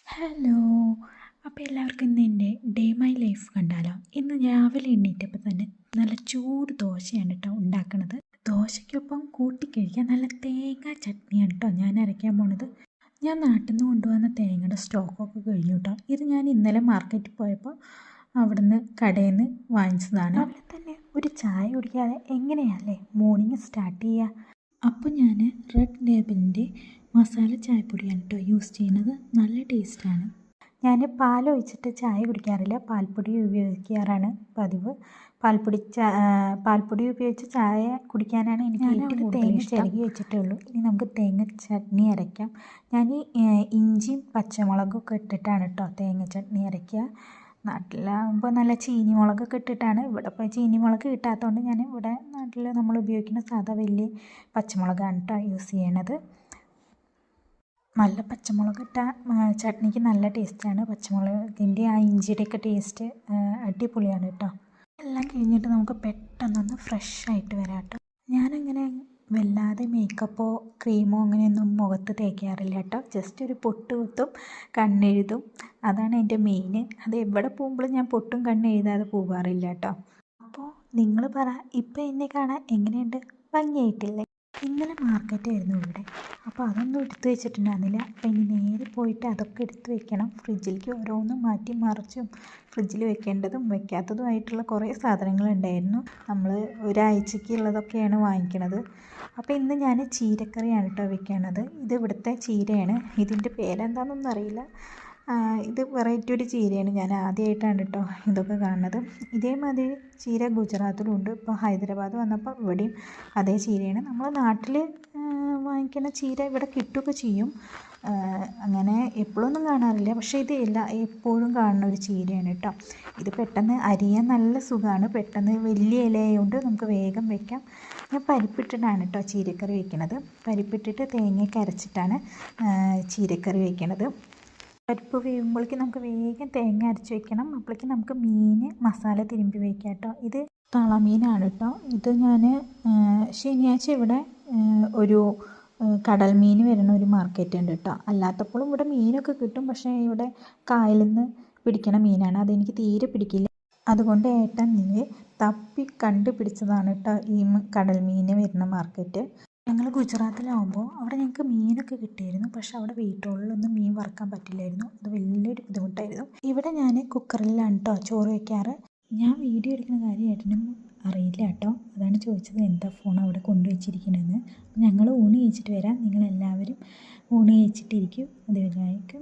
Hello. അപ്പോൾ എല്ലാവർക്കും ഇന്ന് എൻ്റെ ഡേ മൈ ലൈഫ് കണ്ടാലോ. ഇന്ന് രാവിലെ എണ്ണീറ്റപ്പോൾ തന്നെ നല്ല ചൂട് ദോശയാണ് കേട്ടോ ഉണ്ടാക്കണത്. ദോശയ്ക്കൊപ്പം കൂട്ടിക്കഴിക്കാൻ നല്ല തേങ്ങ ചട്നിയാണ് കേട്ടോ ഞാൻ അരയ്ക്കാൻ പോണത്. ഞാൻ നാട്ടിൽ നിന്ന് കൊണ്ടുവന്ന തേങ്ങയുടെ സ്റ്റോക്കൊക്കെ കഴിഞ്ഞു കേട്ടോ. ഇത് ഞാൻ ഇന്നലെ മാർക്കറ്റിൽ പോയപ്പോൾ അവിടുന്ന് കടയിൽ നിന്ന് വാങ്ങിച്ചതാണ്. അവിടെ തന്നെ ഒരു ചായ കുടിക്കാതെ എങ്ങനെയല്ലേ മോർണിംഗ് സ്റ്റാർട്ട് ചെയ്യുക. അപ്പോൾ ഞാൻ റെഡ് ലേബലിൻ്റെ മസാല ചായപ്പൊടിയാണ് കേട്ടോ യൂസ് ചെയ്യുന്നത്. നല്ല ടേസ്റ്റാണ്. ഞാൻ പാലൊഴിച്ചിട്ട് ചായ കുടിക്കാറില്ല, പാൽപ്പൊടി ഉപയോഗിക്കാറാണ് പതിവ്. പാൽപ്പൊടി ഉപയോഗിച്ച് ചായ കുടിക്കാനാണ് എനിക്ക് ഏറ്റവും കൂടുതൽ തേങ്ങ ചിരകി വെച്ചിട്ടേ ഉള്ളൂ. ഇനി നമുക്ക് തേങ്ങ ചട്നി അരയ്ക്കാം. ഞാൻ ഇഞ്ചിയും പച്ചമുളകൊക്കെ ഇട്ടിട്ടാണ് കേട്ടോ തേങ്ങ ചട്നി അരയ്ക്കുക. നാട്ടിലാകുമ്പോൾ നല്ല ചീനി മുളകൊക്കെ ഇട്ടിട്ടാണ്. ഇവിടെ ഇപ്പോൾ ചീനി മുളക് കിട്ടാത്തതുകൊണ്ട് ഞാൻ ഇവിടെ നാട്ടിൽ നമ്മൾ ഉപയോഗിക്കുന്ന സാധാ വലിയ പച്ചമുളകാണ് കേട്ടോ യൂസ് ചെയ്യണത്. നല്ല പച്ചമുളക് ഇട്ട ചട്നിക്ക് നല്ല ടേസ്റ്റാണ്. പച്ചമുളകിൻ്റെ ആ ഇഞ്ചിയുടെയൊക്കെ ടേസ്റ്റ് അടിപൊളിയാണ് കേട്ടോ. എല്ലാം കഴിഞ്ഞിട്ട് നമുക്ക് പെട്ടെന്നൊന്ന് ഫ്രഷ് ആയിട്ട് വരാം കേട്ടോ. ഞാനങ്ങനെ വല്ലാതെ മേക്കപ്പോ ക്രീമോ അങ്ങനെയൊന്നും മുഖത്ത് തേക്കാറില്ല കേട്ടോ. ജസ്റ്റ് ഒരു പൊട്ട് കുത്തും, കണ്ണെഴുതും, അതാണ് എൻ്റെ മെയിൻ. അത് എവിടെ പോകുമ്പോഴും ഞാൻ പൊട്ടും കണ്ണെഴുതാതെ പോകാറില്ല കേട്ടോ. അപ്പോൾ നിങ്ങൾ പറ, ഇപ്പം എന്നെ കാണാൻ എങ്ങനെയുണ്ട്? ഭംഗിയായിട്ടില്ലേ? ഇന്നലെ മാർക്കറ്റായിരുന്നു ഇവിടെ, അപ്പോൾ അതൊന്നും എടുത്തു വെച്ചിട്ടുണ്ടായിരുന്നില്ല. അപ്പോൾ ഇനി നേരെ പോയിട്ട് അതൊക്കെ എടുത്ത് വെക്കണം. ഫ്രിഡ്ജിലേക്ക് ഓരോന്നും മാറ്റി മറിച്ചും ഫ്രിഡ്ജിൽ വെക്കേണ്ടതും വെക്കാത്തതുമായിട്ടുള്ള കുറേ സാധനങ്ങളുണ്ടായിരുന്നു. നമ്മൾ ഒരാഴ്ചയ്ക്കുള്ളതൊക്കെയാണ് വാങ്ങിക്കണത്. അപ്പോൾ ഇന്ന് ഞാൻ ചീരക്കറിയാണ് കേട്ടോ വെക്കണത്. ഇത് ഇവിടുത്തെ ചീരയാണ്. ഇതിൻ്റെ പേരെന്താണെന്നൊന്നും അറിയില്ല. ഇത് വെറൈറ്റി ഒരു ചീരയാണ്. ഞാൻ ആദ്യമായിട്ടാണ് കേട്ടോ ഇതൊക്കെ കാണുന്നത്. ഇതേമാതിരി ചീര ഗുജറാത്തിലുണ്ട്. ഇപ്പോൾ ഹൈദരാബാദ് വന്നപ്പോൾ ഇവിടെയും അതേ ചീരയാണ്. നമ്മൾ നാട്ടിൽ വാങ്ങിക്കുന്ന ചീര ഇവിടെ കിട്ടുകയൊക്കെ ചെയ്യും. അങ്ങനെ എപ്പോഴൊന്നും കാണാറില്ല, പക്ഷേ ഇത് എപ്പോഴും കാണുന്ന ഒരു ചീരയാണ് കേട്ടോ. ഇത് പെട്ടെന്ന് അരിയാൻ നല്ല സുഖമാണ്. പെട്ടെന്ന് വലിയ ഇലയായതുകൊണ്ട് നമുക്ക് വേഗം വെക്കാം. ഞാൻ പരിപ്പിട്ടിട്ടാണ് കേട്ടോ ചീരക്കറി വയ്ക്കുന്നത്. പരിപ്പിട്ടിട്ട് തേങ്ങയൊക്കെ അരച്ചിട്ടാണ് ചീരക്കറി വയ്ക്കുന്നത്. പരിപ്പ് വേവുമ്പോഴേക്ക് നമുക്ക് വേഗം തേങ്ങ അരച്ച് വെക്കണം. അപ്പോഴേക്ക് നമുക്ക് മീൻ മസാല തിരുമ്പി വയ്ക്കാം കേട്ടോ. ഇത് തളമീനാണ് കേട്ടോ. ഇത് ഞാൻ ശനിയാഴ്ച ഇവിടെ ഒരു കടൽ മീൻ വരുന്ന ഒരു മാർക്കറ്റ് ഉണ്ട് കേട്ടോ. അല്ലാത്തപ്പോഴും ഇവിടെ മീനൊക്കെ കിട്ടും, പക്ഷേ ഇവിടെ കായലിൽ നിന്ന് പിടിക്കണ മീനാണ്, അതെനിക്ക് തീരെ പിടിക്കില്ല. അതുകൊണ്ട് ഏട്ടൻ തപ്പി കണ്ടുപിടിച്ചതാണ് കേട്ടോ ഈ കടൽ മീൻ വരുന്ന മാർക്കറ്റ്. ഞങ്ങൾ ഗുജറാത്തിലാവുമ്പോൾ അവിടെ ഞങ്ങൾക്ക് മീനൊക്കെ കിട്ടിയിരുന്നു, പക്ഷെ അവിടെ വീട്ടുകളിലൊന്നും മീൻ വറുക്കാൻ പറ്റില്ലായിരുന്നു. അത് വലിയൊരു ബുദ്ധിമുട്ടായിരുന്നു. ഇവിടെ ഞാൻ കുക്കറിലാണ് കേട്ടോ ചോറ് വയ്ക്കാറ്. ഞാൻ വീഡിയോ എടുക്കുന്ന കാര്യം ഏട്ടനും അറിയില്ല കേട്ടോ, അതാണ് ചോദിച്ചത് എന്താ ഫോൺ അവിടെ കൊണ്ടുവച്ചിരിക്കണമെന്ന്. ഞങ്ങൾ ഊണ് കഴിച്ചിട്ട് വരാം, നിങ്ങളെല്ലാവരും ഊണ് കഴിച്ചിട്ടിരിക്കും. അതുവരേക്കും